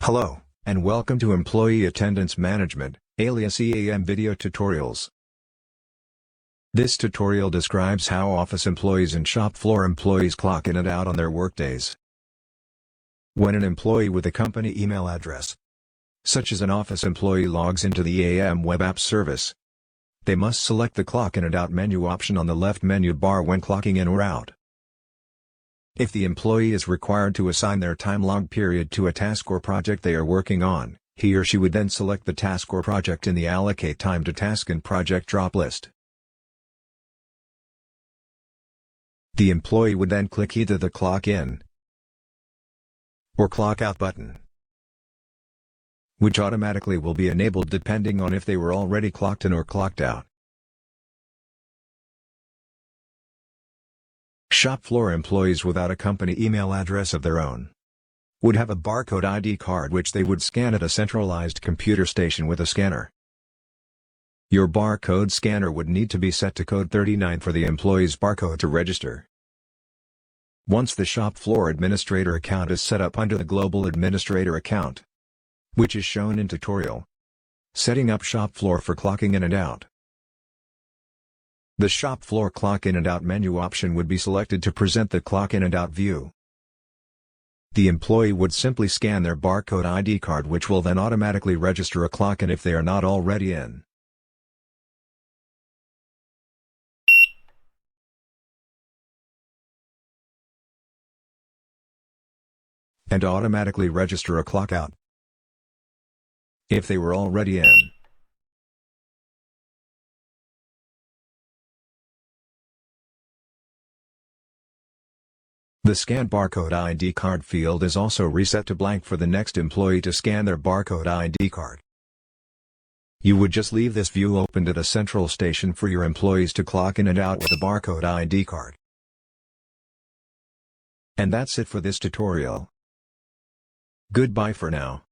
Hello, and welcome to Employee Attendance Management, alias EAM video tutorials. This tutorial describes how office employees and shop floor employees clock in and out on their workdays. When an employee with a company email address, such as an office employee, logs into the EAM web app service, they must select the Clock In and Out menu option on the left menu bar when clocking in or out. If the employee is required to assign their time log period to a task or project they are working on, he or she would then select the task or project in the Allocate Time to Task and Project drop list. The employee would then click either the Clock In or Clock Out button, which automatically will be enabled depending on if they were already clocked in or clocked out. Shop floor employees without a company email address of their own would have a barcode ID card which they would scan at a centralized computer station with a scanner. Your barcode scanner would need to be set to code 39 for the employee's barcode to register. Once the shop floor administrator account is set up under the global administrator account, which is shown in tutorial Setting up Shop Floor for Clocking In and Out, the Shop Floor Clock In and Out menu option would be selected to present the Clock In and Out view. The employee would simply scan their barcode ID card, which will then automatically register a clock in if they are not already in, and automatically register a clock out if they were already in. The Scan Barcode ID card field is also reset to blank for the next employee to scan their barcode ID card. You would just leave this view opened at a central station for your employees to clock in and out with a barcode ID card. And that's it for this tutorial. Goodbye for now.